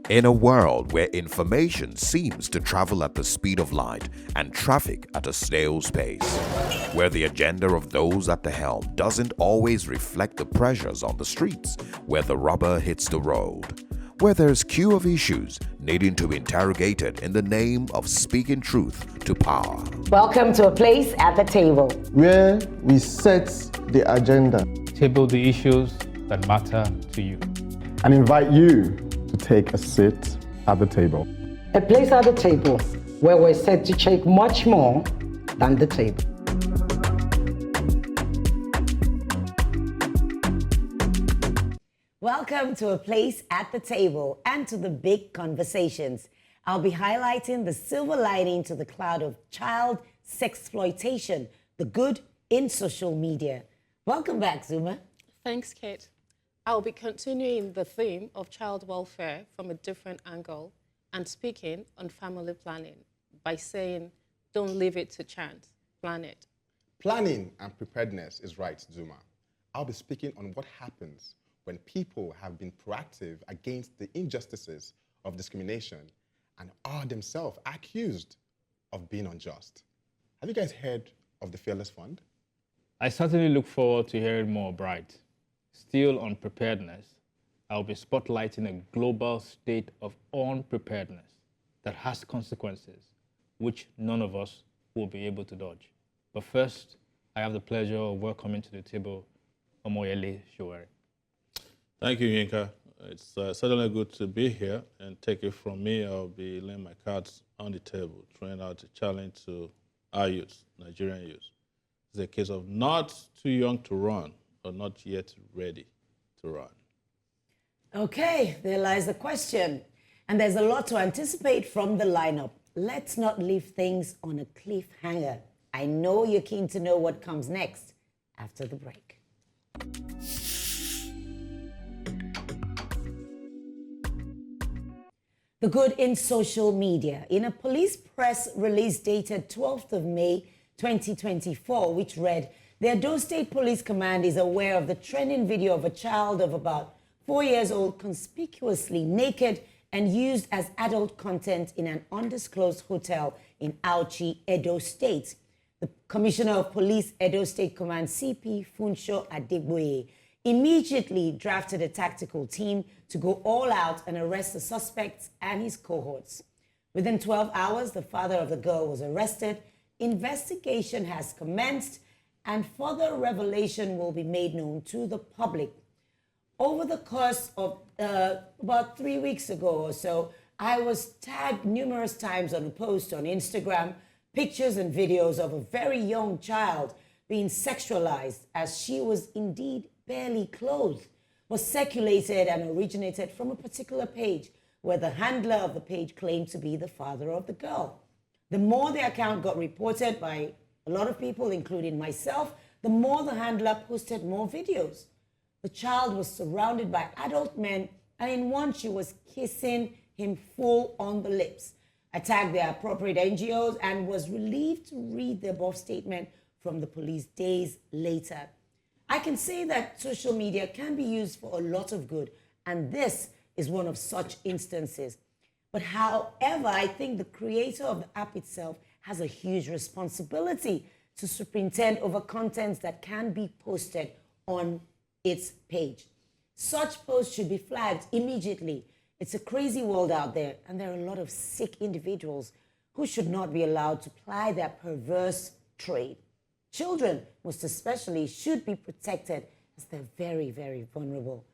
In a world where information seems to travel at the speed of light and traffic at a snail's pace, where the agenda of those at the helm doesn't always reflect the pressures on the streets, where the rubber hits the road, where there's queue of issues needing to be interrogated in the name of speaking truth to power. Welcome to a place at the table, where we set the agenda, table the issues that matter to you, and invite you to take a seat at the table. a place at the table where we're set to take much more than the table. Welcome to a place at the table and to the big conversations. I'll be highlighting the silver lining to the cloud of child sexploitation, the good in social media. Welcome back, Zuma. Thanks, Kate. I'll be continuing the theme of child welfare from a different angle and speaking on family planning by saying, don't leave it to chance, plan it. Planning and preparedness is right, Zuma. I'll be speaking on what happens when people have been proactive against the injustices of discrimination and are themselves accused of being unjust. Have you guys heard of the Fearless Fund? I certainly look forward to hearing more, Bright. Still on preparedness, I'll be spotlighting a global state of unpreparedness that has consequences which none of us will be able to dodge. But first, I have the pleasure of welcoming to the table Omoyele Showeri. Thank you, Yinka. It's certainly good to be here, and take it from me, I'll be laying my cards on the table, throwing out a challenge to our youth, Nigerian youth. It's a case of not too young to run, or not yet ready to run. Okay, there lies the question. And there's a lot to anticipate from the lineup. Let's not leave things on a cliffhanger. I know you're keen to know what comes next after the break. The good in social media. In a police press release dated 12th of May 2024, which read, the Edo State Police Command is aware of the trending video of a child of about 4 years old conspicuously naked and used as adult content in an undisclosed hotel in Auchi, Edo State. The Commissioner of Police, Edo State Command, CP Funsho Adegboye, immediately drafted a tactical team to go all out and arrest the suspects and his cohorts. Within 12 hours, the father of the girl was arrested. Investigation has commenced, and further revelation will be made known to the public. Over the course of about 3 weeks ago or so, I was tagged numerous times on a post on Instagram, pictures and videos of a very young child being sexualized as she was indeed barely clothed, was circulated and originated from a particular page where the handler of the page claimed to be the father of the girl. The more the account got reported by a lot of people, including myself, the more the handler posted more videos. The child was surrounded by adult men, and in one she was kissing him full on the lips. I tagged the appropriate NGOs and was relieved to read the above statement from the police days later. I can say that social media can be used for a lot of good, and this is one of such instances. But however, I think the creator of the app itself has a huge responsibility to superintend over contents that can be posted on its page. Such posts should be flagged immediately. It's a crazy world out there, and there are a lot of sick individuals who should not be allowed to ply their perverse trade. Children, most especially, should be protected as they're very, very vulnerable.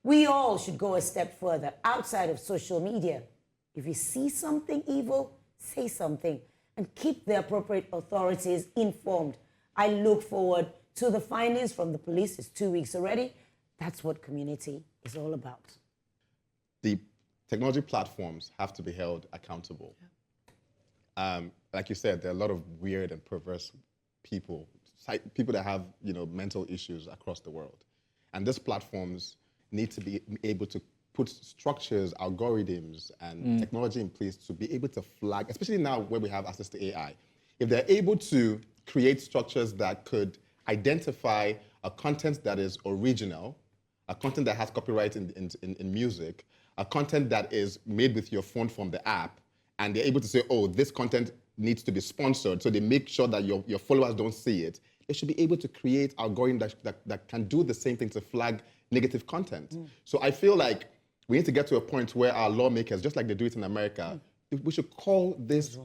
We all should go a step further outside of social media. If you see something evil, say something and keep the appropriate authorities informed. I look forward to the findings from the police. It's 2 weeks already. That's what community is all about. The technology platforms have to be held accountable. Like you said, there are a lot of weird and perverse people that have mental issues across the world. And these platforms need to be able to put structures, algorithms, and technology in place to be able to flag, especially now where we have access to AI. If they're able to create structures that could identify a content that is original, a content that has copyright in music, a content that is made with your phone from the app, and they're able to say, oh, this content needs to be sponsored, so they make sure that your followers don't see it. They should be able to create algorithms that can do the same thing to flag negative content. So I feel like we need to get to a point where our lawmakers, just like they do it in America, we should call this,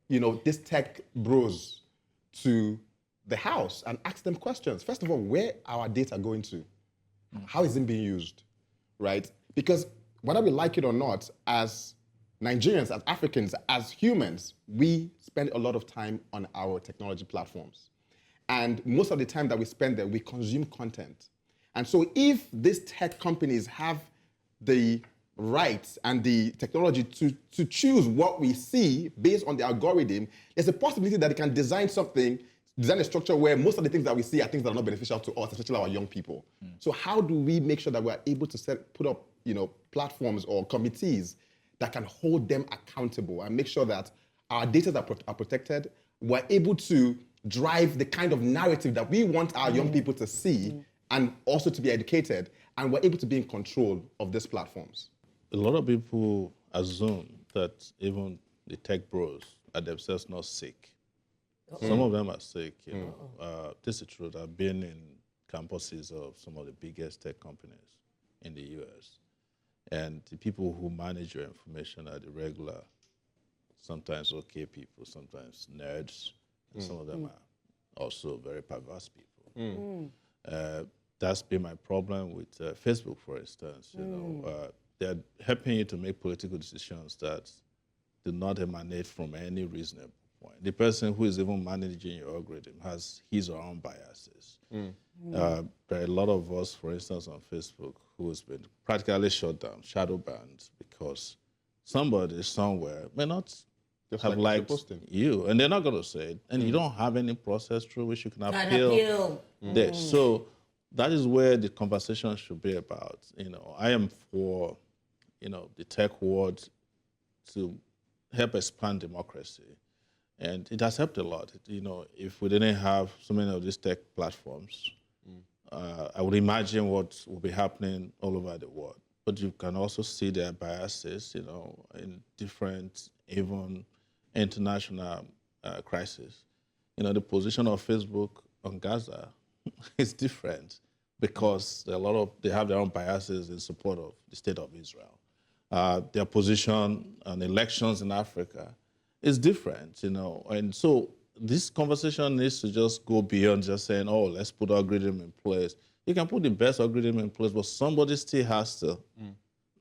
this tech bros to the House and ask them questions. First of all, where are our data going to? How is it being used, right? Because whether we like it or not, as Nigerians, as Africans, as humans, we spend a lot of time on our technology platforms. And most of the time that we spend there, we consume content. And so if these tech companies have the rights and the technology to choose what we see based on the algorithm, there's a possibility that they can design a structure where most of the things that we see are things that are not beneficial to us, especially our young people. So how do we make sure that we're able to put up platforms or committees that can hold them accountable and make sure that our data are protected? We're able to drive the kind of narrative that we want our young people to see and also to be educated, and we're able to be in control of these platforms. A lot of people assume that even the tech bros are themselves not sick. Some of them are sick. This is true. I've been in campuses of some of the biggest tech companies in the US. And the people who manage your information are the regular, sometimes okay people, sometimes nerds, and some of them are also very perverse people. That's been my problem with Facebook, for instance. They're helping you to make political decisions that do not emanate from any reasonable point. The person who is even managing your algorithm has his or her own biases. There are a lot of us, for instance, on Facebook, who has been practically shut down, shadow banned, because somebody somewhere may not have liked you, and they're not going to say it, and you don't have any process through which you can appeal this. So that is where the conversation should be about. I am for, the tech world to help expand democracy. And it has helped a lot. If we didn't have so many of these tech platforms, I would imagine what will be happening all over the world. But you can also see their biases, in different, even international crises. The position of Facebook on Gaza is different because they have their own biases in support of the state of Israel. Their position on elections in Africa is different, and so this conversation needs to just go beyond just saying, oh, let's put algorithm in place. You can put the best algorithm in place, but somebody still has to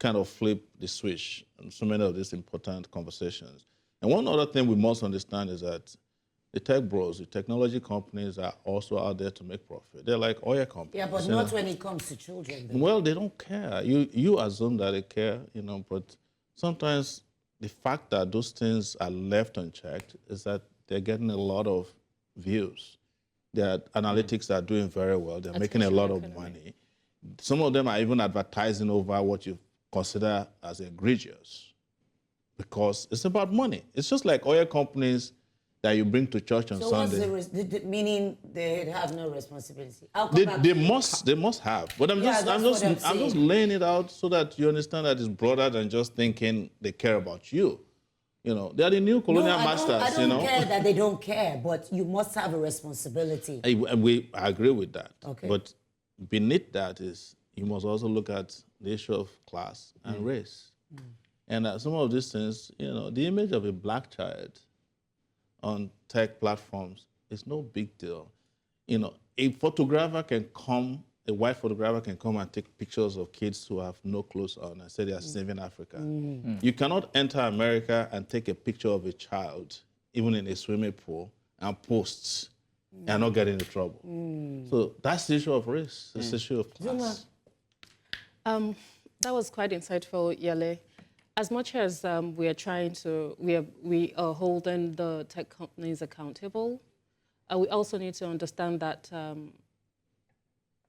kind of flip the switch on so many of these important conversations. And one other thing we must understand is that the tech bros, the technology companies are also out there to make profit. They're like oil companies. Yeah, but not when it comes to children. Though. Well, they don't care. You assume that they care, but sometimes the fact that those things are left unchecked is that they're getting a lot of views. Their analytics are doing very well. They're making a lot of money. Some of them are even advertising over what you consider as egregious because it's about money. It's just like oil companies that you bring to church on Sunday. So what's meaning they have no responsibility? They must have. But I'm just laying it out so that you understand that it's broader than just thinking they care about you. They are the new colonial masters. I don't care that they don't care, but you must have a responsibility. I agree with that. Okay. But beneath that is you must also look at the issue of class and race. And some of these things, the image of a black child on tech platforms is no big deal. A photographer can come, a white photographer can come and take pictures of kids who have no clothes on and say they are saving Africa. You cannot enter America and take a picture of a child, even in a swimming pool, and post and not get into trouble. So that's the issue of race, it's the issue of class. That was quite insightful, Yale. As much as we are holding the tech companies accountable, we also need to understand that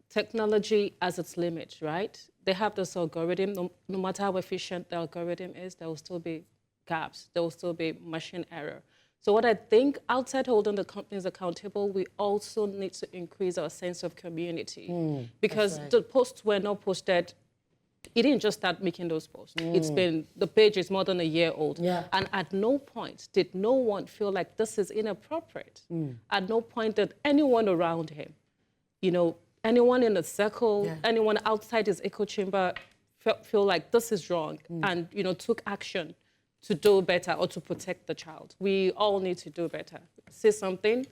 technology has its limits, right? They have this algorithm. No matter how efficient the algorithm is, there will still be gaps. There will still be machine error. So what I think, outside holding the companies accountable, we also need to increase our sense of community. Because the posts were not posted, he didn't just start making those posts. The page is more than a year old. Yeah. And at no point did no one feel like this is inappropriate. At no point did anyone around him, anyone in the circle, anyone outside his echo chamber feel like this is wrong and, took action to do better or to protect the child. We all need to do better. Say something,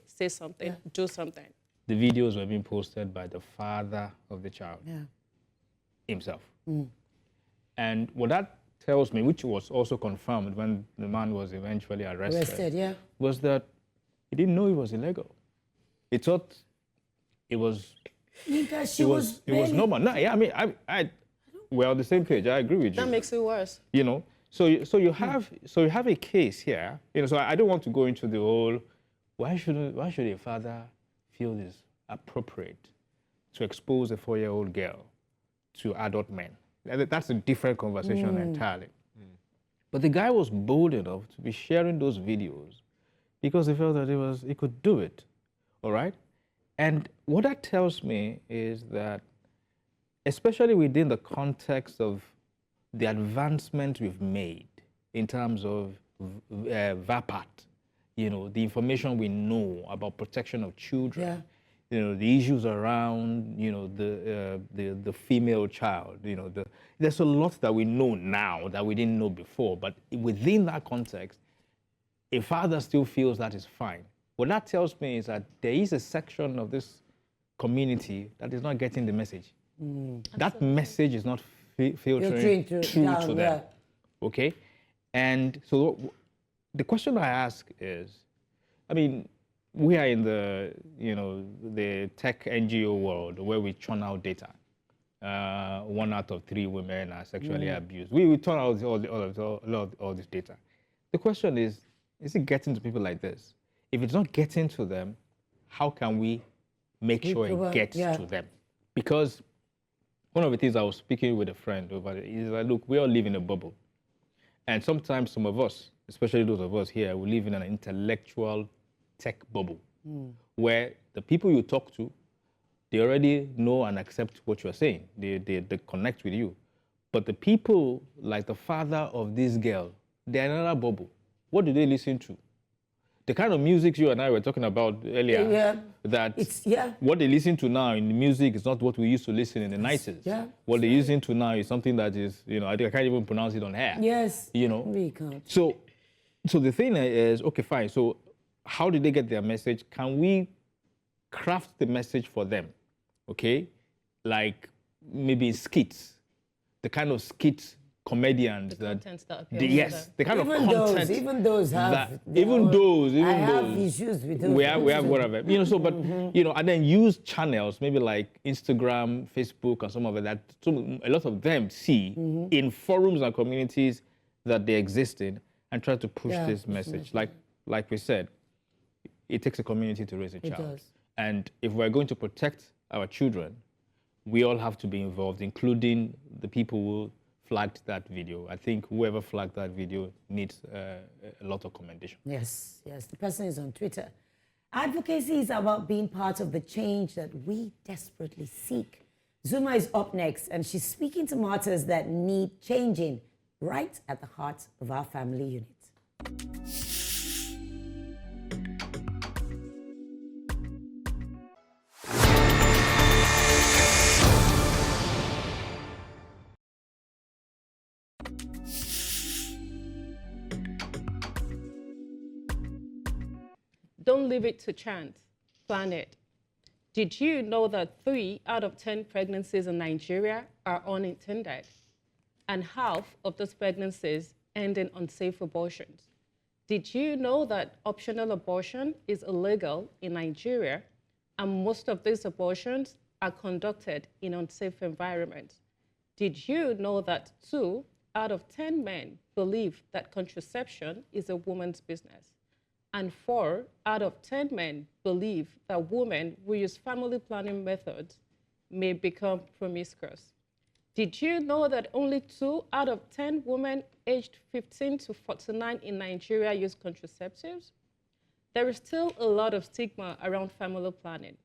do something. The videos were being posted by the father of the child himself. And what that tells me, which was also confirmed when the man was eventually arrested, was that he didn't know it was illegal. He thought it was it was normal. No, yeah, I mean, we're on the same page. I agree with you. That makes it worse. So you have a case here. So I don't want to go into the whole why should a father feel it's appropriate to expose a 4-year-old girl to adult men. That's a different conversation entirely. But the guy was bold enough to be sharing those videos because he felt that he could do it. All right? And what that tells me is that, especially within the context of the advancement we've made in terms of VAPAT, the information we know about protection of children, the issues around, the female child, there's a lot that we know now that we didn't know before. But within that context, a father still feels that is fine. What that tells me is that there is a section of this community that is not getting the message. That message is not filtering through to them. Okay? And so the question I ask is, I mean, we are in the tech NGO world where we churn out data. 1 out of 3 women are sexually abused. We turn out all this data. The question is it getting to people like this? If it's not getting to them, how can we make sure it gets to them? Because one of the things I was speaking with a friend over it is that, look, we all live in a bubble. And sometimes some of us, especially those of us here, we live in an intellectual tech bubble where the people you talk to, they already know and accept what you're saying. They connect with you. But the people, like the father of this girl, they're in another bubble. What do they listen to? The kind of music you and I were talking about earlier, what they listen to now in music is not what we used to listen in the 90s. What they're listening to now is something that is, I can't even pronounce it on air. Yes, we can't. So the thing is, okay, fine. So how did they get their message? Can we craft the message for them, okay? Like maybe skits, the kind of skits comedians the kind of content. Even those have. I have issues with those. We have whatever. But and then use channels maybe like Instagram, Facebook, and some of that. A lot of them see in forums and communities that they exist in, and try to push this message. Like we said, it takes a community to raise a child. It does. And if we're going to protect our children, we all have to be involved, including the people who flagged that video. I think whoever flagged that video needs a lot of commendation. Yes, the person is on Twitter. Advocacy is about being part of the change that we desperately seek. Zuma is up next, and she's speaking to matters that need changing right at the heart of our family unit. Don't leave it to chance. Plan it. Did you know that 3 out of 10 pregnancies in Nigeria are unintended? And half of those pregnancies end in unsafe abortions. Did you know that optional abortion is illegal in Nigeria, and most of these abortions are conducted in unsafe environments? Did you know that 2 out of 10 men believe that contraception is a woman's business? And 4 out of 10 men believe that women who use family planning methods may become promiscuous. Did you know that only 2 out of 10 women aged 15 to 49 in Nigeria use contraceptives? there is still a lot of stigma around family planning.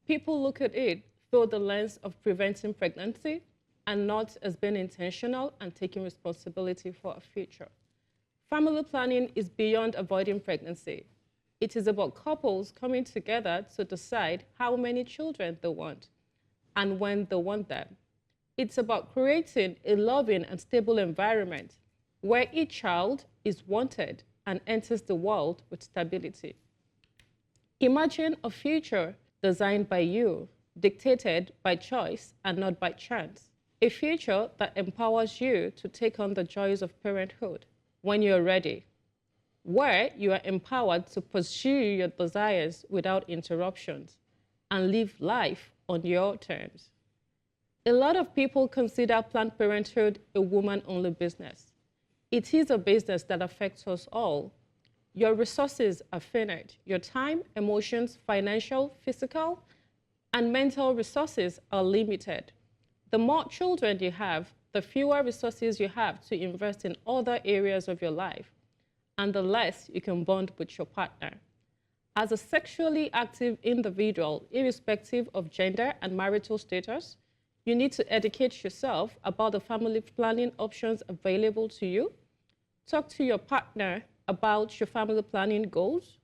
People look at it through the lens of preventing pregnancy and not as being intentional and taking responsibility for a future. Family planning is beyond avoiding pregnancy. It is about couples coming together to decide how many children they want and when they want them. It's about creating a loving and stable environment where each child is wanted and enters the world with stability. Imagine a future designed by you, dictated by choice and not by chance. A future that empowers you to take on the joys of parenthood when you're ready, where you are empowered to pursue your desires without interruptions and live life on your terms. A lot of people consider Planned Parenthood a woman-only business. It is a business that affects us all. Your resources are finite. Your time, emotions, financial, physical, and mental resources are limited. The more children you have, the fewer resources you have to invest in other areas of your life, and the less you can bond with your partner. As a sexually active individual, irrespective of gender and marital status, you need to educate yourself about the family planning options available to you. Talk to your partner about your family planning goals.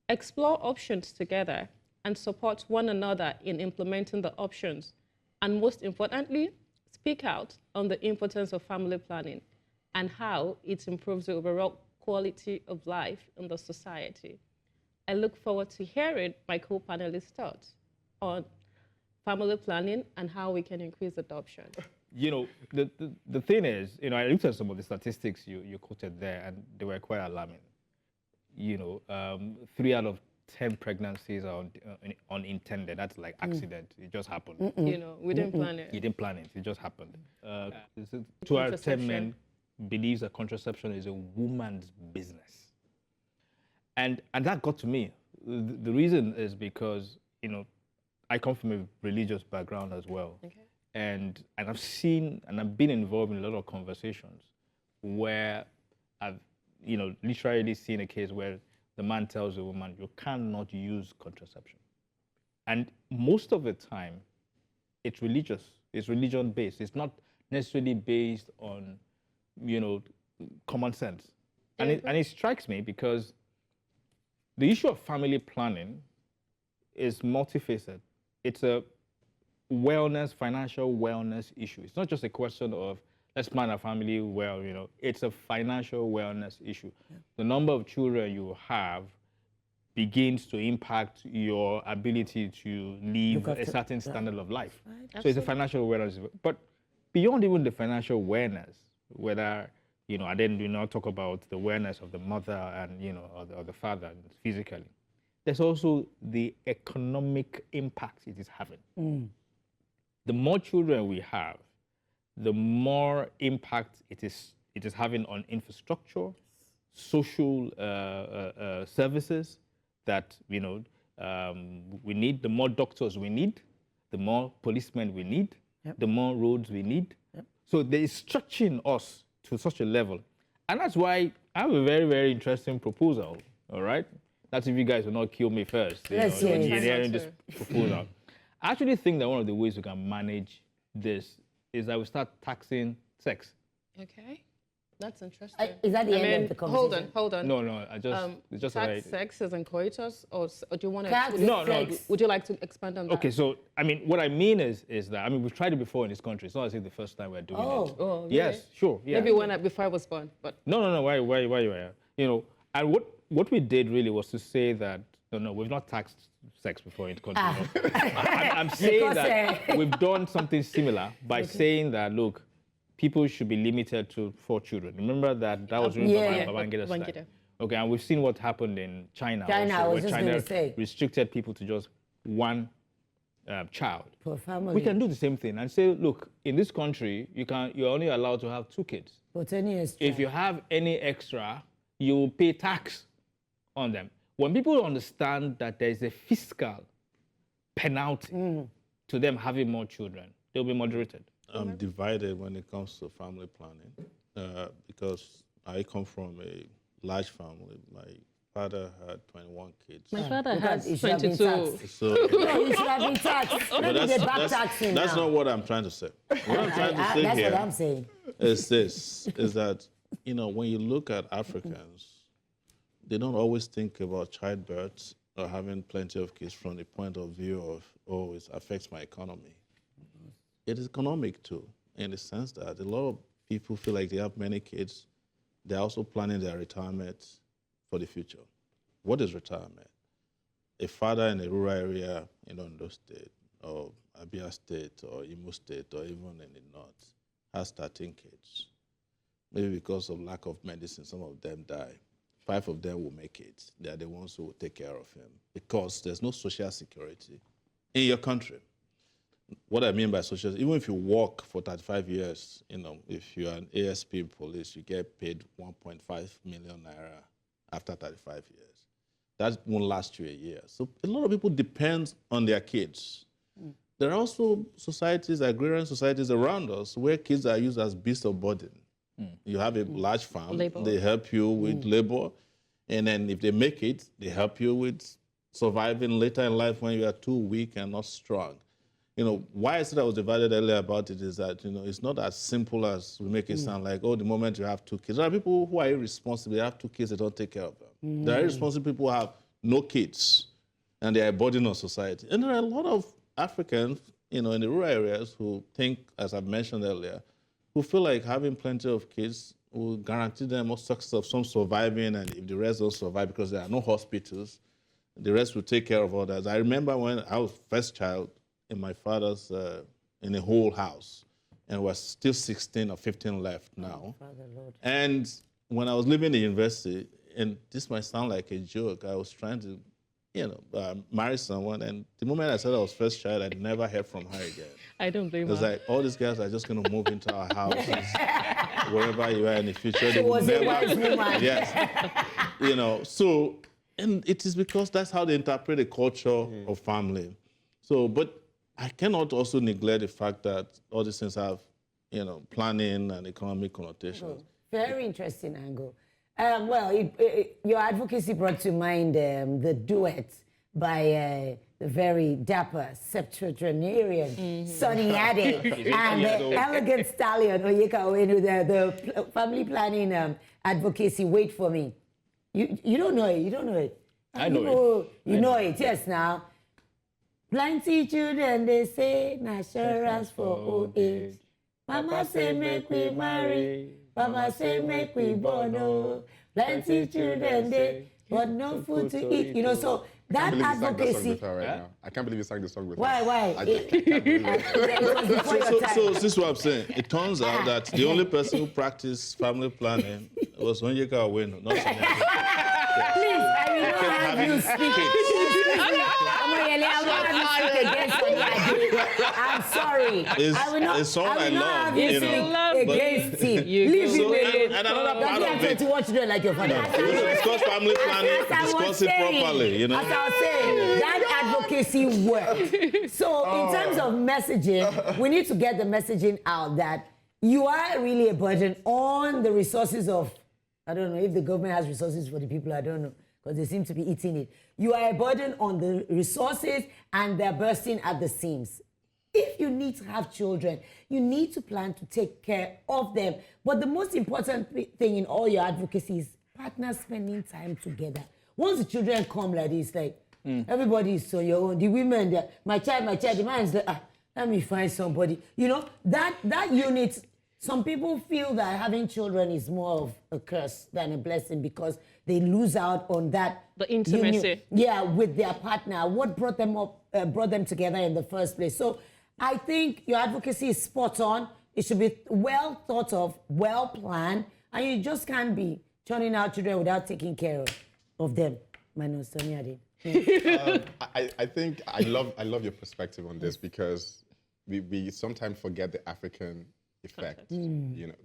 Explore options together and support one another in implementing the options. And most importantly, speak out on the importance of family planning and how it improves the overall quality of life in the society. I look forward to hearing my co-panelists' thoughts on family planning and how we can increase adoption. You know, the thing is, you know, I looked at some of the statistics you quoted there, and they were quite alarming. You know, 3 out of 10 pregnancies are unintended. That's like accident. It just happened. You know, we didn't plan it. You didn't plan it. It just happened. 2 out of 10 men believes that contraception is a woman's business. And that got to me. The reason is because, you know, I come from a religious background as well. Okay. And I've seen and I've been involved in a lot of conversations where I've, you know, literally seen a case where the man tells the woman, you cannot use contraception. And most of the time, it's religious. It's religion-based. It's not necessarily based on, you know, common sense. And it strikes me because the issue of family planning is multifaceted. It's a wellness, financial wellness issue. It's not just a question of let's plan a family well, you know. It's a financial wellness issue. Yeah. The number of children you have begins to impact your ability to live a certain standard of life. Right. So it's a financial awareness. But beyond even the financial awareness, whether, you know, and then we now talk about the awareness of the mother and, you know, or the father physically, there's also the economic impact it is having. The more children we have, the more impact it is having on infrastructure, social services that, you know, we need. The more doctors we need, the more policemen we need, the more roads we need. So there is stretching us to such a level. And that's why I have a very, very interesting proposal, all right? That's if you guys will not kill me first. Yes, when you're hearing this proposal. I actually think that one of the ways we can manage this is that we start taxing sex. Okay, that's interesting. Is that the end of the conversation? Hold on. No, it's just tax sex as in coitus, or do you want to? No. Would you like to expand on that? Okay, so I mean, what I mean is that I mean we've tried it before in this country. It's not as if the first time we're doing it. Oh, really? Yes, sure. Yeah. Maybe before I was born, but no. Why you are? You know, and what we did really was to say that no, we've not taxed sex before in the country. I'm saying that we've done something similar by saying that, look, people should be limited to 4 children. Remember that was during Babangida's time. Okay, and we've seen what happened in China also, where China restricted people to just 1 child. Per family. We can do the same thing and say, look, in this country, you're only allowed to have 2 kids. But any extra. If you have any extra, you will pay tax on them. When people understand that there is a fiscal penalty to them having more children, they'll be moderated. I'm divided when it comes to family planning because I come from a large family. My father had 21 kids. My father Because has it should have been 22. taxed. So No, you should have been taxed. but Maybe they back taxing that's now. not what I'm trying to say. What I'm trying to say That's here what I'm saying. is this, is that, when you look at Africans, they don't always think about childbirth or having plenty of kids from the point of view of, oh, it affects my economy. It is economic too, in the sense that a lot of people feel like they have many kids. They're also planning their retirement for the future. What is retirement? A father in a rural area in Ondo State or Abia State or Imo State or even in the north has 13 kids. Maybe because of lack of medicine, some of them die. 5 of them will make it. They are the ones who will take care of him because there's no social security in your country. What I mean by social, even if you work for 35 years, if you're an ASP in police, you get paid 1.5 million naira after 35 years. That won't last you a year. So a lot of people depend on their kids. There are also societies, agrarian societies around us where kids are used as beasts of burden. You have a large farm, Labor. they help you with labor, and then if they make it, they help you with surviving later in life when you are too weak and not strong. Why I said I was divided earlier about it is that, it's not as simple as we make it sound like, oh, the moment you have 2 kids. There are people who are irresponsible. They have 2 kids, they don't take care of them. There are irresponsible people who have no kids, and they are a burden on society. And there are a lot of Africans, in the rural areas who think, as I've mentioned earlier, who feel like having plenty of kids will guarantee them more success of some surviving, and if the rest don't survive because there are no hospitals, the rest will take care of others. I remember when I was first child in my father's, in a whole house, and we're still 16 or 15 left now. Father, Lord. And when I was living in university, and this might sound like a joke, I was trying to, marry someone, and the moment I said I was first child, I never heard from her again. I don't blame It was her. like, all these guys are just going to move into our houses, wherever you are in the future. She was a wise woman. Yes. So, and it is because that's how they interpret the culture of family. So, but I cannot also neglect the fact that all these things have, planning and economic connotations. Very interesting angle. Your advocacy brought to mind the duet by the very dapper septuagenarian Sonny Ade and the elegant stallion Oyeka Owenu, the family planning advocacy. Wait for me. You don't know it. You don't know it. I know it. You know it. Yes, now. Plenty children, they say, assurance for old age. Mama say make we marry. Papa say make we born. Oh. Plenty children, they but no food to eat. So that advocacy. I can't believe you sang the song with her. Why? I can't believe it. It was before your time. So this is what I'm saying. It turns out that the only person who practiced family planning was Oyeka Owenu, not Sonny Ade. Please, I will not have you speak. Against Sonny Ade. I'm sorry. I will not, It's song I I will not love, have you speak against him. Leave him alone. And another part Doesn't of have it, to watch you like your father. we need to discuss family planning, As I was discuss it saying, properly, As I was saying, that advocacy worked. So in terms of messaging, we need to get the messaging out that you are really a burden on the resources of, I don't know if the government has resources for the people, I don't know, because they seem to be eating it. You are a burden on the resources and they're bursting at the seams. If you need to have children, you need to plan to take care of them. But the most important thing in all your advocacy is partners spending time together. Once the children come like this, everybody is on your own. The women, my child, the man is like, let me find somebody. That unit, some people feel that having children is more of a curse than a blessing because they lose out on that. The intimacy. With their partner. What brought them together in the first place? So I think your advocacy is spot on. It should be well thought of, well planned, and you just can't be churning out children without taking care of them. Minus Sonny Ade. I think I love your perspective on this because we sometimes forget the African effect,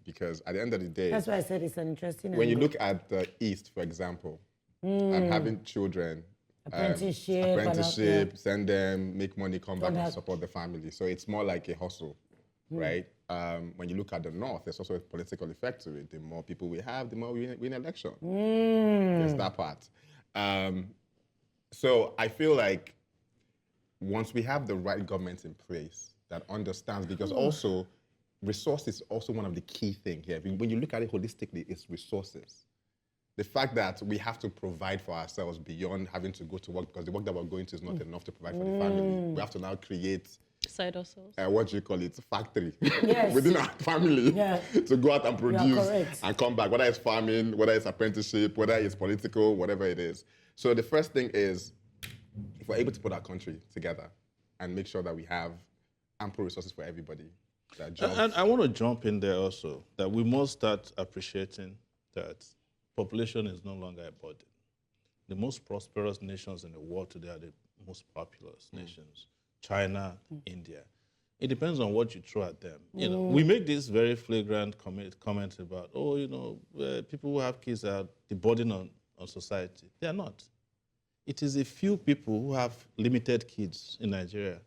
because at the end of the day, that's why I said it's an interesting when you angle. look at the East, for example, and having children, apprenticeship, send them, make money, come back and support the family. So it's more like a hustle, right? When you look at the North, there's also a political effect to it. The more people we have, the more we win election. There's that part. So I feel like once we have the right government in place that understands, because also resources is also one of the key things here. When you look at it holistically, it's resources. The fact that we have to provide for ourselves beyond having to go to work, because the work that we're going to is not enough to provide for the family. We have to now create Side hustles. what do you call it, factory Yes. within our family Yeah. to go out and produce correct. and come back, whether it's farming, whether it's apprenticeship, whether it's political, whatever it is. So the first thing is, if we're able to put our country together and make sure that we have ample resources for everybody, that jobs. And I want to jump in there also, that we must start appreciating that population is no longer a burden. The most prosperous nations in the world today are the most populous nations. China, India. It depends on what you throw at them. You know, we make this very flagrant comment about, people who have kids are the burden on society. They are not. It is a few people who have limited kids in Nigeria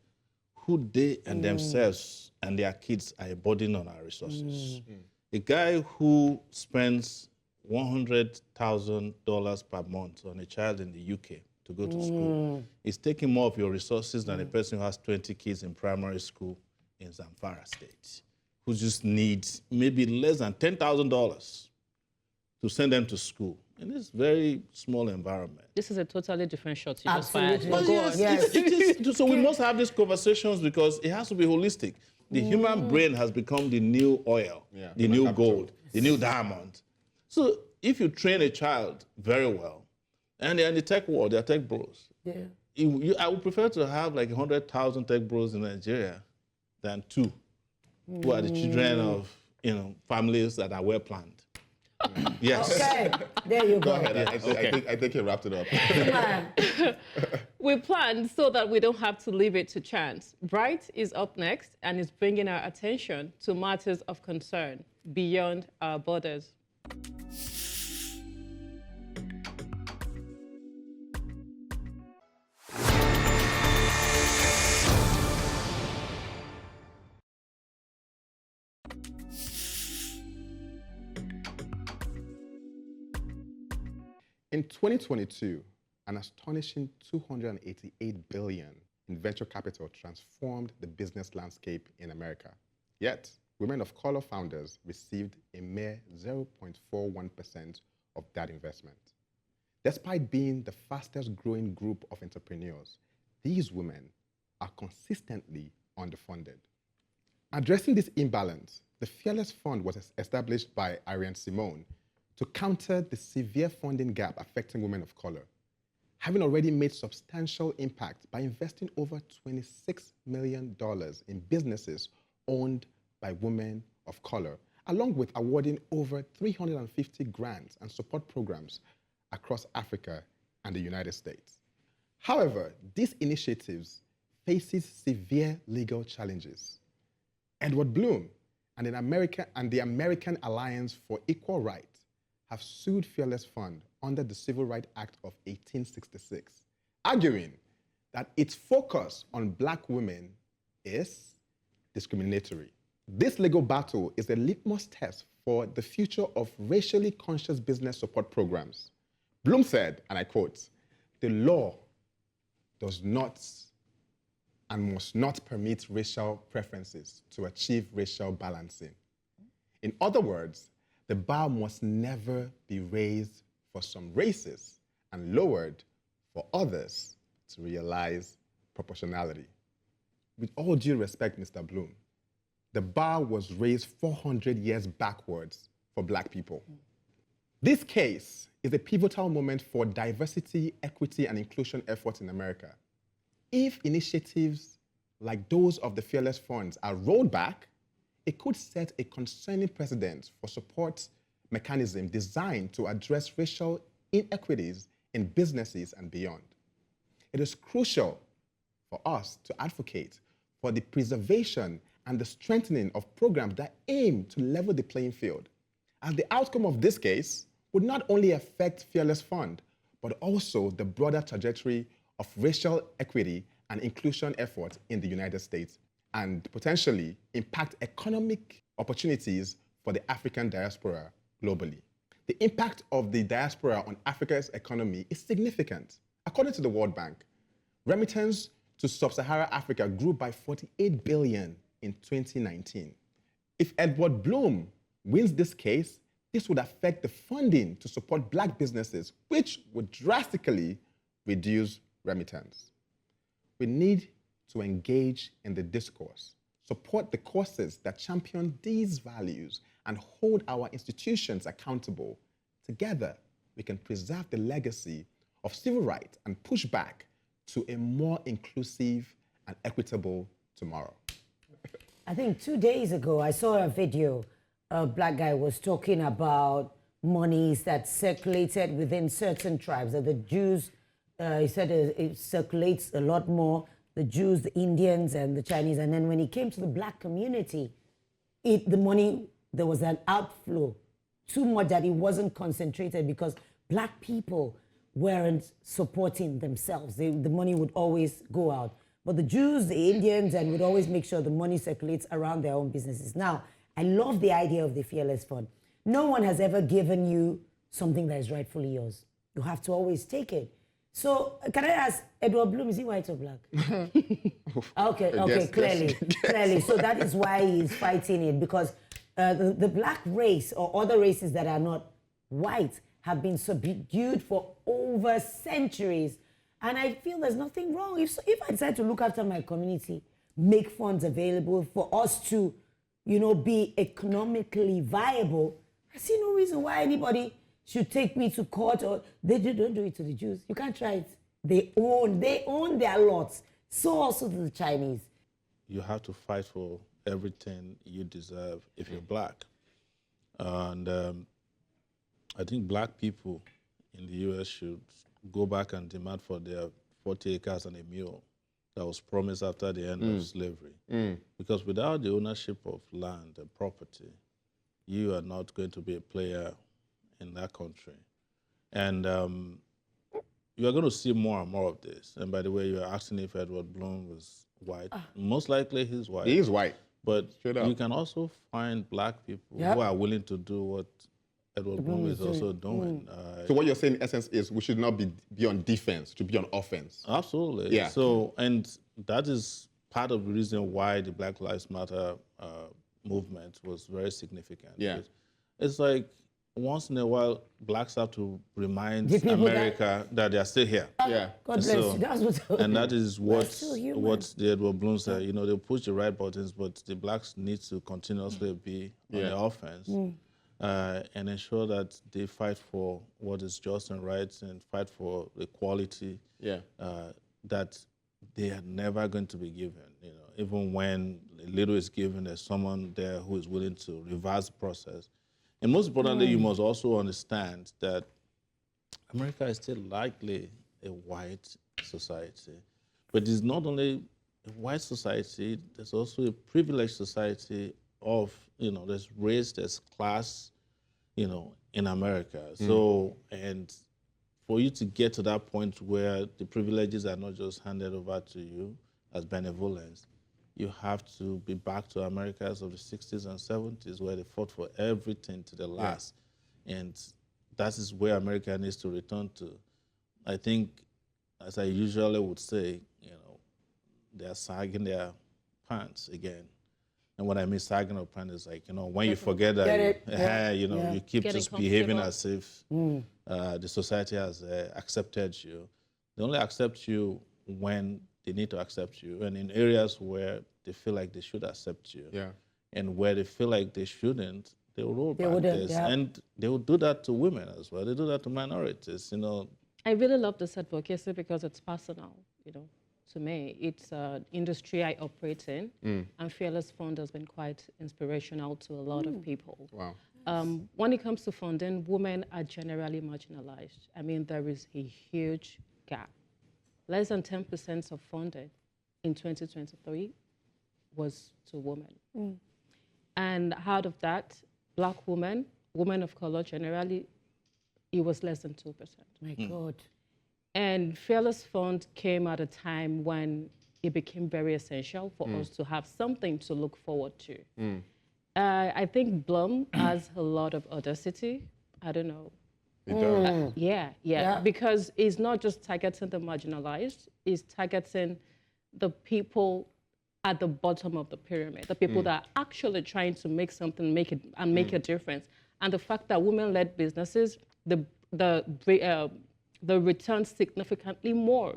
who they and themselves and their kids are a burden on our resources. A guy who spends $100,000 per month on a child in the UK to go to school is taking more of your resources than a person who has 20 kids in primary school in Zamfara State, who just needs maybe less than $10,000 to send them to school in this very small environment. This is a totally different shot you just fired. Absolutely. But go on. Yes. It is, so we must have these conversations because it has to be holistic. The human brain has become the new oil, the new capital. gold, the new diamond. So if you train a child very well, and they're in the tech world, they're tech bros. Yeah. I would prefer to have like 100,000 tech bros in Nigeria than 2 who are the children of families that are well planned. Yes. Okay, there you go. Go ahead. I think you wrapped it up. Come on. We planned so that we don't have to leave it to chance. Bright is up next and is bringing our attention to matters of concern beyond our borders. In 2022, an astonishing $288 billion in venture capital transformed the business landscape in America. Yet, women of color founders received a mere 0.41% of that investment. Despite being the fastest growing group of entrepreneurs, these women are consistently underfunded. Addressing this imbalance, the Fearless Fund was established by Ariane Simone to counter the severe funding gap affecting women of color, having already made substantial impact by investing over $26 million in businesses owned by women of color, along with awarding over 350 grants and support programs across Africa and the United States. However, these initiatives faces severe legal challenges. Edward Bloom and the American Alliance for Equal Rights have sued Fearless Fund under the Civil Rights Act of 1866, arguing that its focus on Black women is discriminatory. This legal battle is a litmus test for the future of racially conscious business support programs. Bloom said, and I quote, "The law does not and must not permit racial preferences to achieve racial balancing. In other words, the bar must never be raised for some races and lowered for others to realize proportionality." With all due respect, Mr. Bloom, the bar was raised 400 years backwards for Black people. This case is a pivotal moment for diversity, equity, and inclusion efforts in America. If initiatives like those of the Fearless Funds are rolled back, it could set a concerning precedent for support mechanism designed to address racial inequities in businesses and beyond. It is crucial for us to advocate for the preservation and the strengthening of programs that aim to level the playing field, as the outcome of this case would not only affect Fearless Fund, but also the broader trajectory of racial equity and inclusion efforts in the United States, and potentially impact economic opportunities for the African diaspora globally. the impact of the diaspora on Africa's economy is significant. According to the World Bank, remittance to sub-Saharan Africa grew by 48 billion in 2019. If Edward Bloom wins this case, this would affect the funding to support Black businesses, which would drastically reduce remittance. We need to engage in the discourse, support the causes that champion these values, and hold our institutions accountable. Together, we can preserve the legacy of civil rights and push back to a more inclusive and equitable tomorrow. I think 2 days ago, I saw a video. A Black guy was talking about monies that circulated within certain tribes. That the Jews, he said it circulates a lot more, the Jews, the Indians, and the Chinese. And then when he came to the Black community, the money, there was an outflow, too much that it wasn't concentrated because Black people weren't supporting themselves. The money would always go out. But the Jews, the Indians, and would always make sure the money circulates around their own businesses. Now, I love the idea of the Fearless Fund. No one has ever given you something that is rightfully yours. You have to always take it. So, can I ask, Edward Bloom, is he white or Black? Okay, clearly. So that is why he's fighting it, because the Black race or other races that are not white have been subdued for over centuries. And I feel there's nothing wrong. If I decide to look after my community, make funds available for us to, be economically viable, I see no reason why anybody should take me to court, or don't do it to the Jews. You can't try it. They own their lots. So also to the Chinese. You have to fight for everything you deserve if you're Black. And I think Black people in the U.S. should go back and demand for their 40 acres and a mule that was promised after the end of slavery. Because without the ownership of land and property, you are not going to be a player in that country. And you are going to see more and more of this. And by the way, you are asking if Edward Bloom was white. Most likely he's white. He is white. But you can also find Black people who are willing to do what Edward Bloom is also doing. So what you're saying, in essence, is we should not be on defense, to be on offense. Absolutely. Yeah. So, and that is part of the reason why the Black Lives Matter movement was very significant. Yeah. It's like once in a while, Blacks have to remind America that they are still here. Yeah. God bless you. That's what. And that is what the Edward Bloom said. They push the right buttons, but the Blacks need to continuously be on the offense. And ensure that they fight for what is just and right and fight for equality that they are never going to be given. Even when a little is given, there's someone there who is willing to reverse the process. And most importantly, you must also understand that America is still likely a white society. But it's not only a white society, there's also a privileged society of, there's race, there's class, in America. So, and for you to get to that point where the privileges are not just handed over to you as benevolence, you have to be back to Americas of the 60s and 70s where they fought for everything to the last. And that is where America needs to return to. I think, as I usually would say, they're sagging their pants again. And what I mean sagging of pants is like, when you forget that you keep just behaving as if the society has accepted you. They only accept you when they need to accept you, and in areas where they feel like they should accept you. And where they feel like they shouldn't, they will roll back this. And they will do that to women as well. They do that to minorities, I really love this advocacy because it's personal, to me. It's an industry I operate in, and Fearless Fund has been quite inspirational to a lot of people. Wow. When it comes to funding, women are generally marginalized. I mean, there is a huge gap. Less than 10% of funding in 2023 was to women. And out of that, Black women, women of color generally, it was less than 2%. My God. And Fearless Fund came at a time when it became very essential for us to have something to look forward to. I think Blum has a lot of audacity I don't know. It does. Yeah, because it's not just targeting the marginalized, it's targeting the people at the bottom of the pyramid, the people that are actually trying to make something, make a difference. And the fact that women-led businesses, the return significantly more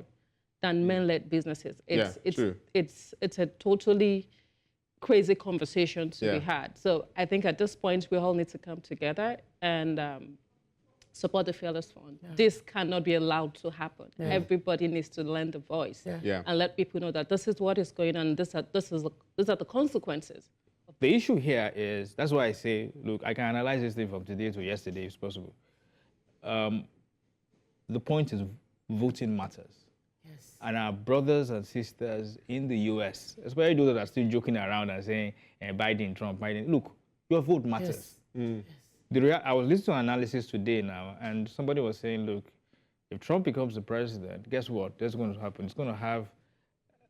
than men-led businesses. It's a totally crazy conversation to be had. So I think at this point we all need to come together and support the Fearless Fund. This cannot be allowed to happen. Everybody needs to lend a voice and let people know that this is what is going on. These are the consequences. The issue here is, that's why I say, look, I can analyze this thing from today to yesterday if possible. The point is voting matters. Yes. And our brothers and sisters in the US, especially those that are still joking around and saying Biden, Trump, Biden, look, your vote matters. Yes. I was listening to an analysis today now, and somebody was saying, look, if Trump becomes the president, guess what? That's going to happen. It's going to have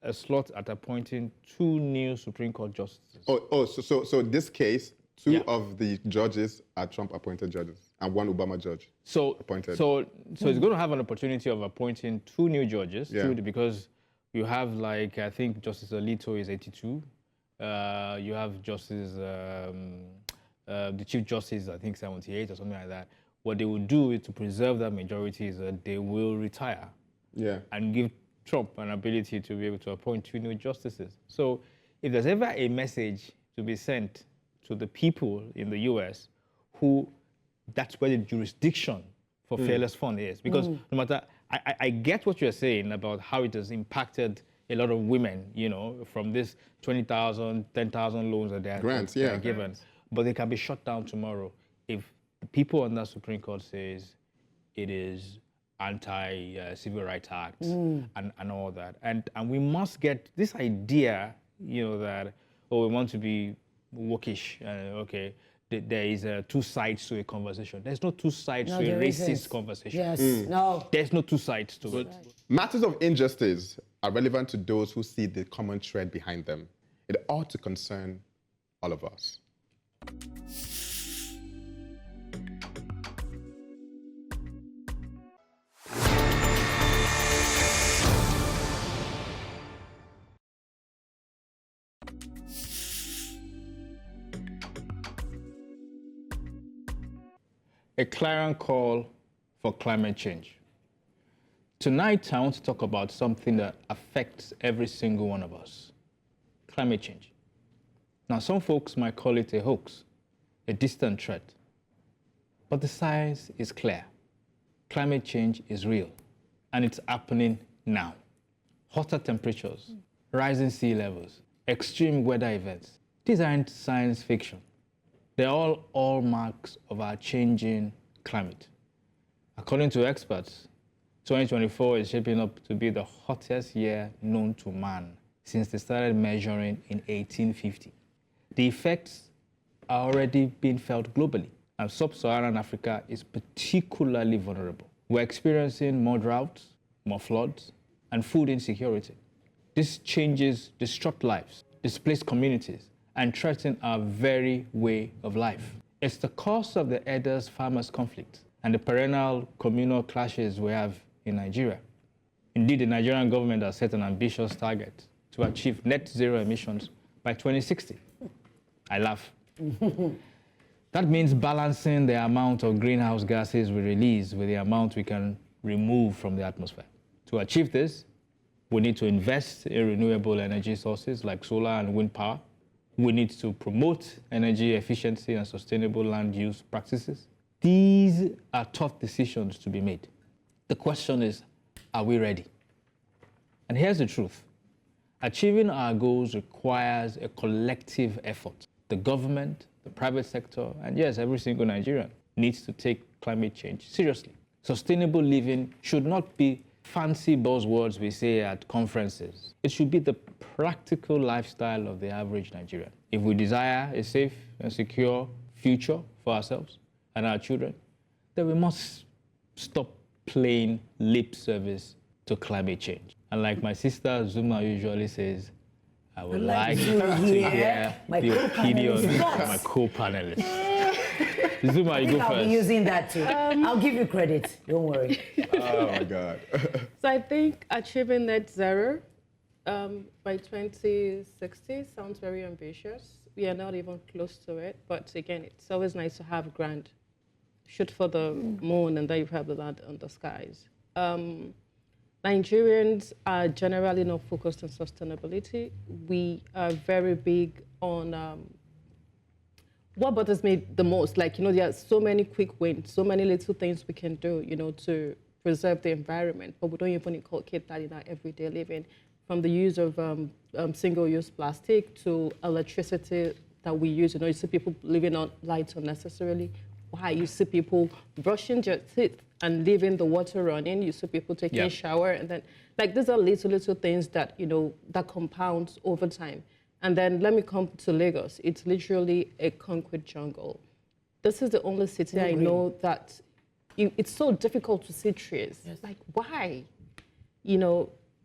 a slot at appointing 2 new Supreme Court justices. So this case, 2 of the judges are Trump-appointed judges, and 1 Obama judge appointed. So it's going to have an opportunity of appointing 2 new judges, because you have, like, I think Justice Alito is 82. You have Justice, the Chief Justice, I think 78 or something like that. What they will do is to preserve that majority is that they will retire and give Trump an ability to be able to appoint 2 new justices. So if there's ever a message to be sent to the people in the US that's where the jurisdiction for Fearless Fund is. Because no matter, I get what you're saying about how it has impacted a lot of women, from this 20,000, 10,000 loans that they are given. But they can be shut down tomorrow if the people on that Supreme Court says it is anti-Civil Rights Act and all that. And we must get this idea, that, we want to be wokish, there is 2 sides to a conversation. There's no 2 sides to a racist conversation. Yes, no. There's no 2 sides to it. Matters of injustice are relevant to those who see the common thread behind them. It ought to concern all of us. A clarion call for climate change. Tonight, I want to talk about something that affects every single one of us: climate change. Now, some folks might call it a hoax, a distant threat. But the science is clear. Climate change is real, and it's happening now. Hotter temperatures, rising sea levels, extreme weather events. These aren't science fiction. They're all hallmarks of our changing climate. According to experts, 2024 is shaping up to be the hottest year known to man since they started measuring in 1850. The effects are already being felt globally, and sub-Saharan Africa is particularly vulnerable. We're experiencing more droughts, more floods, and food insecurity. These changes disrupt lives, displace communities, and threaten our very way of life. It's the cause of the herders-farmers conflict and the perennial communal clashes we have in Nigeria. Indeed, the Nigerian government has set an ambitious target to achieve net zero emissions by 2060. I laugh. That means balancing the amount of greenhouse gases we release with the amount we can remove from the atmosphere. To achieve this, we need to invest in renewable energy sources like solar and wind power. We need to promote energy efficiency and sustainable land use practices. These are tough decisions to be made. The question is, are we ready? And here's the truth. Achieving our goals requires a collective effort. The government, the private sector, and yes, every single Nigerian needs to take climate change seriously. Sustainable living should not be fancy buzzwords we say at conferences. It should be the practical lifestyle of the average Nigerian. If we desire a safe and secure future for ourselves and our children, then we must stop playing lip service to climate change. And like my sister Zuma usually says, I would like to hear the opinion of my co-panelists. Zuma, I you think go I'll first. be using that too. I'll give you credit. Don't worry. Oh my God. So I think achieving net zero by 2060 sounds very ambitious. We are not even close to it. But again, it's always nice to have grand. Shoot for the moon and then you have the land on the skies. Nigerians are generally not focused on sustainability. We are very big on what bothers me the most. Like, there are so many quick wins, so many little things we can do, to preserve the environment, but we don't even inculcate that in our everyday living. From the use of single-use plastic to electricity that we use. You see people leaving on lights unnecessarily. Why? You see people brushing their teeth and leaving the water running. You see people taking a shower. And then, these are little things that, that compounds over time. And then let me come to Lagos. It's literally a concrete jungle. This is the only city I know that it's so difficult to see trees. Yes. Why?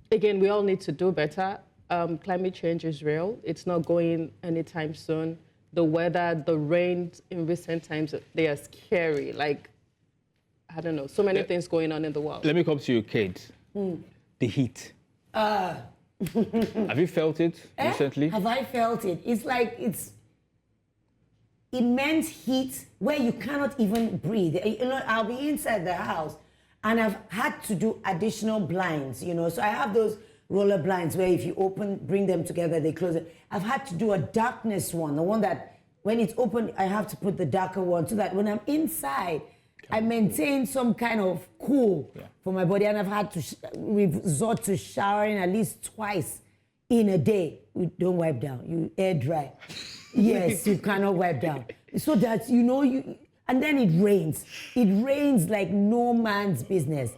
Again, we all need to do better. Climate change is real. It's not going anytime soon. The weather, the rains in recent times, they are scary. I don't know, so many things going on in the world. Let me come to you, Kate. The heat. Have you felt it recently? Have I felt it? It's immense heat where you cannot even breathe. I'll be inside the house and I've had to do additional blinds, So I have those roller blinds where if you bring them together, they close it. I've had to do a darkness one, the one that when it's open, I have to put the darker one so that when I'm inside, I maintain some kind of cool for my body. And I've had to resort to showering at least twice in a day. You don't wipe down, you air dry. Yes, you cannot wipe down. So that, and then it rains. It rains like no man's business.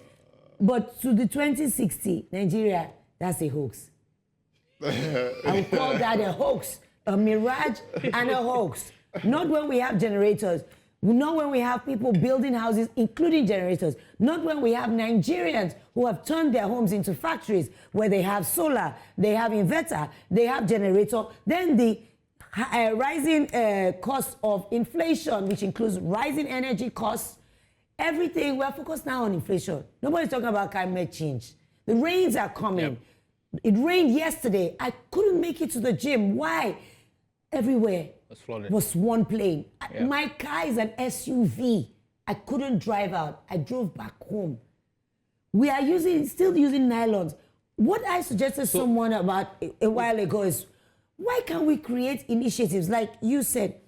But to the 2060, Nigeria, that's a hoax. I would call that a hoax, a mirage and a hoax. Not when we have generators, not when we have people building houses, including generators, not when we have Nigerians who have turned their homes into factories where they have solar, they have inverter, they have generator, then the rising cost of inflation, which includes rising energy costs, everything, we're focused now on inflation. Nobody's talking about climate change. The rains are coming. Yep. It rained yesterday. I couldn't make it to the gym. Why? Everywhere was one plane. Yep. My car is an SUV. I couldn't drive out. I drove back home. We are still using nylons. What I suggested someone about a while ago is, why can't we create initiatives like you said?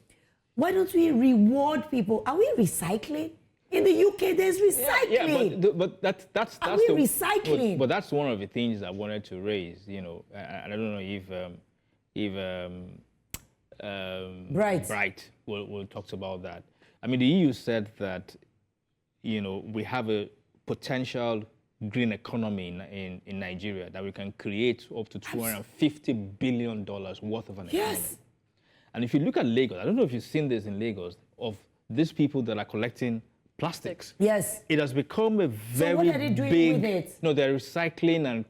Why don't we reward people? Are we recycling? In the UK, there's recycling. But that's Are we recycling? But that's one of the things I wanted to raise. I don't know if Bright will talk about that. I mean, the EU said that we have a potential green economy in Nigeria that we can create up to $250 billion worth of an economy. And if you look at Lagos, I don't know if you've seen this in Lagos, of these people that are collecting plastics. Yes. It has become a very what are they doing big, with it? No, they're recycling and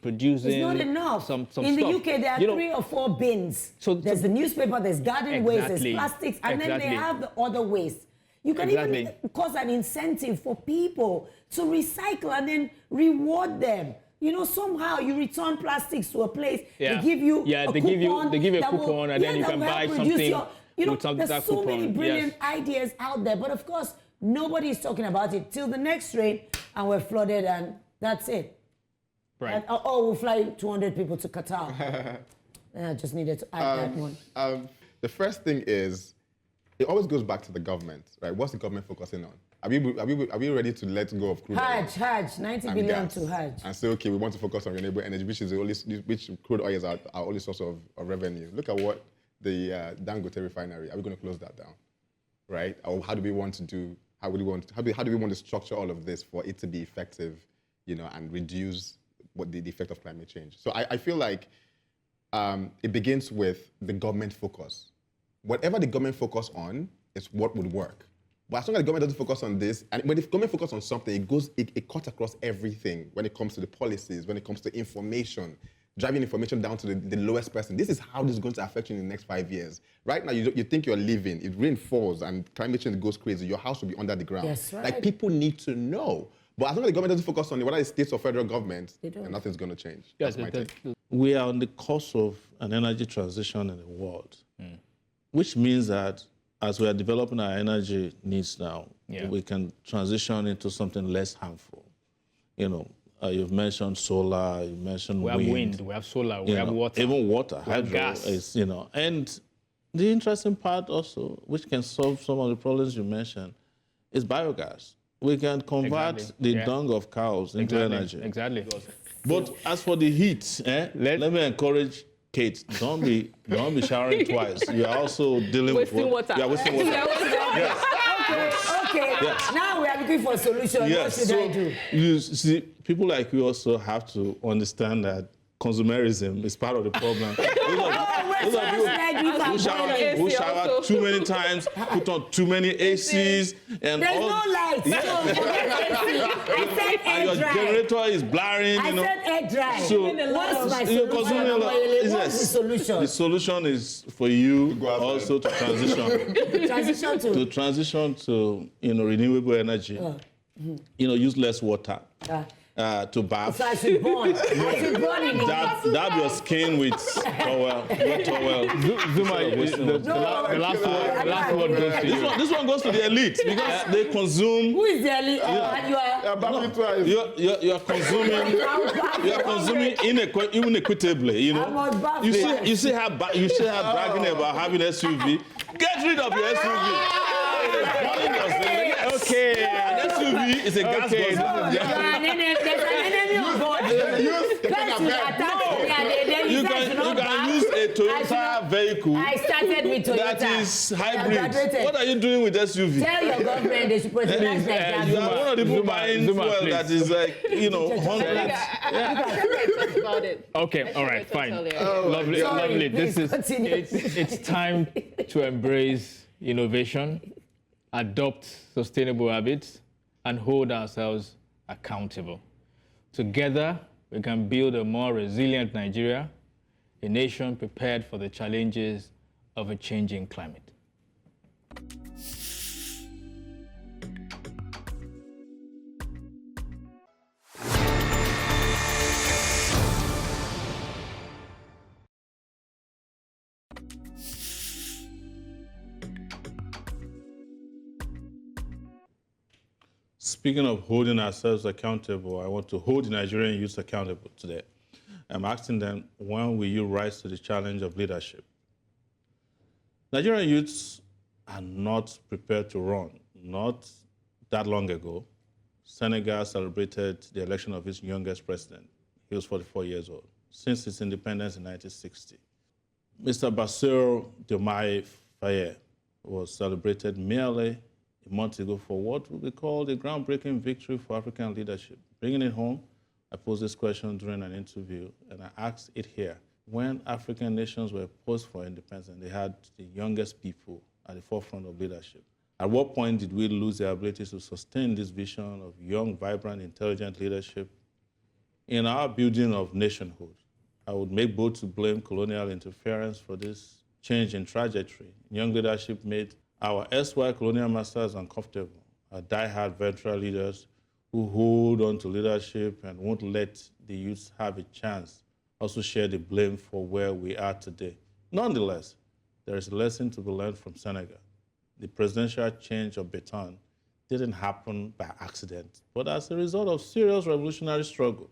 producing. It's not enough. Some in the stuff. UK, there are 3 or 4 bins. There's the newspaper, there's garden waste, there's plastics, and then they have the other waste. You can even cause an incentive for people to recycle and then reward them. Somehow you return plastics to a place. They give you a coupon. They give you a coupon, and then you can buy something. There's so many brilliant ideas out there, but of course, nobody is talking about it till the next rain, and we're flooded, and that's it. Right. And, we'll fly 200 people to Qatar. I just needed to add that one. The first thing is, it always goes back to the government, right? What's the government focusing on? Are we ready to let go of crude oil? Hajj, 90 billion to Hajj. And say, okay, we want to focus on renewable energy, which crude oil is our only source of revenue. Look at what the Dangote refinery, are we going to close that down, right? Or how do we want to structure all of this for it to be effective, and reduce the effect of climate change? So I feel like it begins with the government focus. Whatever the government focus on is what would work. But as long as the government doesn't focus on this, and when the government focuses on something, it cuts across everything when it comes to the policies, when it comes to information, driving information down to the lowest person. This is how this is going to affect you in the next 5 years. Right now, you think you're living, if rain falls and climate change goes crazy, your house will be under the ground. That's right. Like, people need to know. But as long as the government doesn't focus on it, whether it's states or federal government, then nothing's going to change. That's my take. We are on the course of an energy transition in the world, which means that as we are developing our energy needs now, we can transition into something less harmful. You know, you've mentioned solar, you mentioned we have wind, we have solar, we have water. Even water, we have hydro gas. is, and the interesting part also, which can solve some of the problems you mentioned, is biogas. We can convert the dung of cows into energy. Exactly. But as for the heat, let me encourage Kate, don't be showering twice. You are also dealing wasting with water. You are wasting water. Yes. Okay. Yes. Now we are looking for a solution. Yes. What should I do? You see, people like you also have to understand that consumerism is part of the problem. Those are people who shower too many times, put on too many ACs, and There's no lights. Yeah. So I said And your air dry. generator is blaring. I said air dry. So what's my you're consuming a lot. solution? What's the solution? The solution is for you also to transition. Transition to renewable energy. Use less water. To bath. So I should burn. I should burn in the Dab your skin with wet towel. Zuma, the last word goes to you. This one goes to the elite because they consume. Who is the elite? You are consuming inequitably. You see how bragging about having SUV. Get rid of your SUV. Okay, an SUV is a gas guzzler. There's an enemy on board. You can use a Toyota vehicle I started with Toyota. that is hybrid. What are you doing with SUV? Tell your government they should patronize their You are one of the people buying fuel please. that is like, hundreds. About it. Okay, all right, fine. Lovely, Sorry, lovely. please continue. It's time to embrace innovation, adopt sustainable habits, and hold ourselves accountable. Together, we can build a more resilient Nigeria, a nation prepared for the challenges of a changing climate. Speaking of holding ourselves accountable, I want to hold the Nigerian youth accountable today. I'm asking them, when will you rise to the challenge of leadership? Nigerian youths are not prepared to run. Not that long ago, Senegal celebrated the election of its youngest president. He was 44 years old, since its independence in 1960. Mr. Bassirou Diomaye Faye was celebrated merely a month ago for what would be called a groundbreaking victory for African leadership. Bringing it home, I posed this question during an interview, and I asked it here. When African nations were poised for independence, they had the youngest people at the forefront of leadership. At what point did we lose the ability to sustain this vision of young, vibrant, intelligent leadership in our building of nationhood? I would make bold to blame colonial interference for this change in trajectory. Young leadership made our erstwhile colonial masters uncomfortable, our die-hard veteran leaders who hold on to leadership and won't let the youth have a chance also share the blame for where we are today. Nonetheless, there is a lesson to be learned from Senegal. The presidential change of baton didn't happen by accident, but as a result of serious revolutionary struggle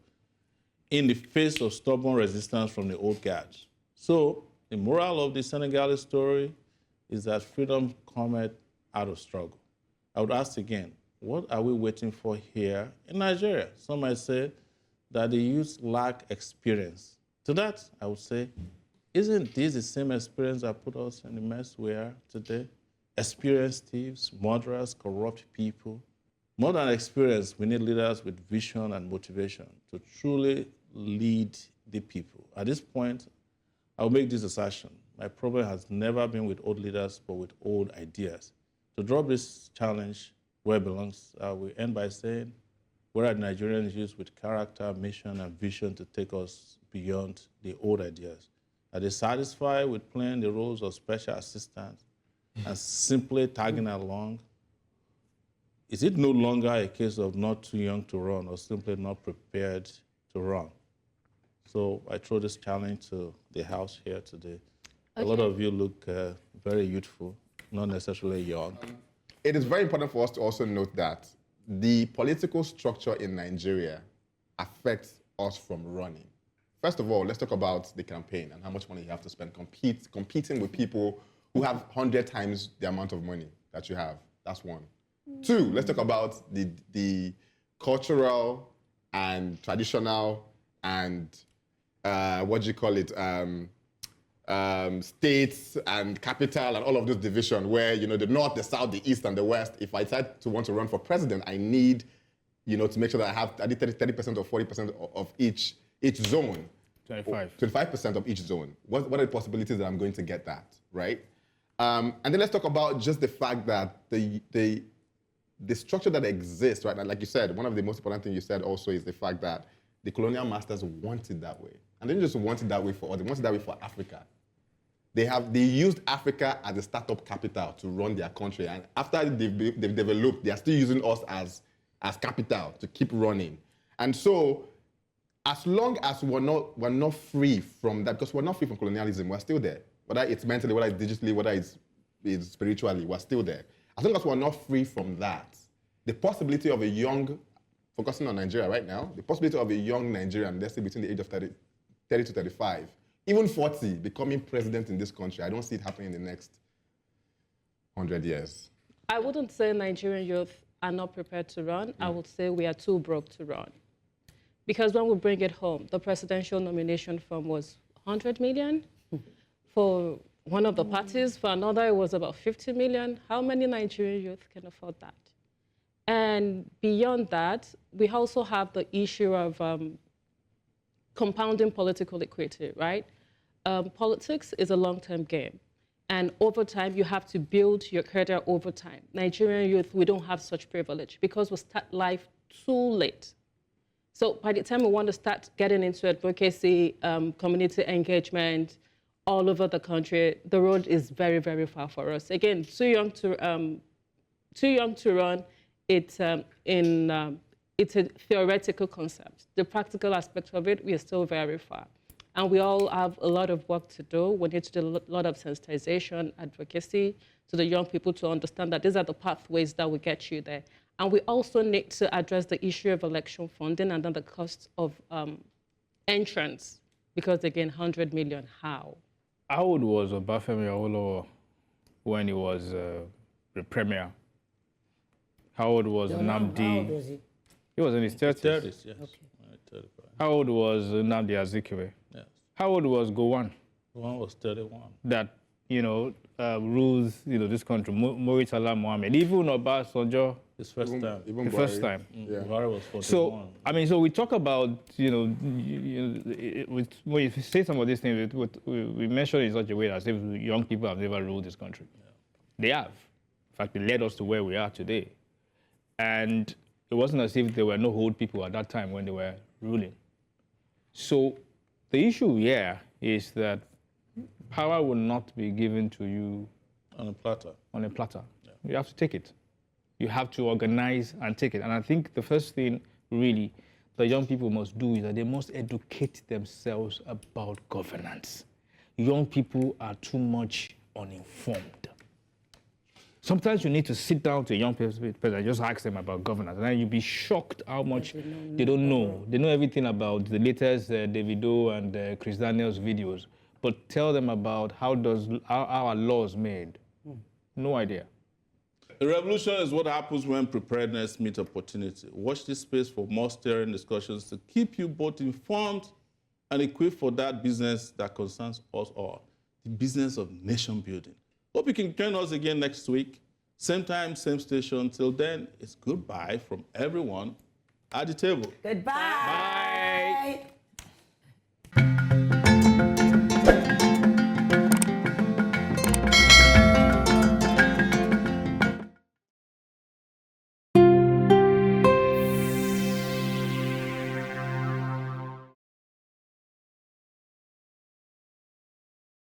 in the face of stubborn resistance from the old guards. So the moral of the Senegalese story is that freedom cometh out of struggle. I would ask again, what are we waiting for here in Nigeria? Some might say that the youth lack experience. To that, I would say, isn't this the same experience that put us in the mess we are today? Experienced thieves, murderers, corrupt people. More than experience, we need leaders with vision and motivation to truly lead the people. At this point, I'll make this assertion. My problem has never been with old leaders, but with old ideas. To drop this challenge where it belongs, I will end by saying, where are Nigerians youth with character, mission, and vision to take us beyond the old ideas? Are they satisfied with playing the roles of special assistants and simply tagging along? Is it no longer a case of not too young to run or simply not prepared to run? So I throw this challenge to the House here today. A lot of you look very youthful, not necessarily young. It is very important for us to also note that the political structure in Nigeria affects us from running. First of all, let's talk about the campaign and how much money you have to spend competing with people who have 100 times the amount of money that you have. That's one. Two, let's talk about the cultural and traditional and states and capital and all of this division where, the North, the South, the East, and the West, if I decide to want to run for president, I need, to make sure that I did 30% or 40% of each zone. 25% of each zone. What are the possibilities that I'm going to get that, right? And then let's talk about just the fact that the structure that exists, right? And like you said, one of the most important things you said also is the fact that the colonial masters want it that way. And they didn't just want it that way for us, they wanted it that way for Africa. They used Africa as a startup capital to run their country. And after they've developed, they are still using us as capital to keep running. And so, as long as we're not free from that, because we're not free from colonialism, we're still there. Whether it's mentally, whether it's digitally, whether it's spiritually, we're still there. As long as we're not free from that, the possibility of a young, focusing on Nigeria right now, the possibility of a young Nigerian, let's say between the age of 30 to 35, even 40, becoming president in this country, I don't see it happening in the next 100 years. I wouldn't say Nigerian youth are not prepared to run. I would say we are too broke to run. Because when we bring it home, the presidential nomination form was 100 million. For one of the parties, for another, it was about 50 million. How many Nigerian youth can afford that? And beyond that, we also have the issue of compounding political equity, right? Politics is a long-term game. And over time, you have to build your career over time. Nigerian youth, we don't have such privilege because we start life too late. So by the time we want to start getting into advocacy, community engagement, all over the country, the road is very, very far for us. Again, too young to run. It's a theoretical concept. The practical aspect of it, we are still very far. And we all have a lot of work to do. We need to do a lot of sensitization, advocacy to the young people to understand that these are the pathways that will get you there. And we also need to address the issue of election funding and then the cost of entrance. Because again, 100 million, how? How old was Obafemi Awolowo when he was the premier? How old was Nnamdi? How old was he? He was in his 30s. 30s, yes. Okay. 35. How old was Nnamdi Azikiwe? Yes. How old was Gowon? One was 31. That, rules, this country, Muritala Mohammed, even Obasanjo. His first time. Even The first time. Yeah. Buhari was 41. So, so we talk about, when you say some of these things, we mention it in such a way as if young people have never ruled this country. Yeah. They have. In fact, they led us to where we are today. And it wasn't as if there were no old people at that time when they were ruling. So the issue here is that power will not be given to you on a platter. Yeah. You have to take it. You have to organize and take it. And I think the first thing, really, the young people must do is that they must educate themselves about governance. Young people are too much uninformed. Sometimes you need to sit down to a young person and just ask them about governance, and then you'll be shocked how much they don't know. They know everything about the latest Davido and Chris Daniels videos, but tell them about how are laws made. No idea. A revolution is what happens when preparedness meets opportunity. Watch this space for more stirring discussions to keep you both informed and equipped for that business that concerns us all, the business of nation building. Hope you can join us again next week. Same time, same station. Till then, it's goodbye from everyone at the table. Goodbye. Bye.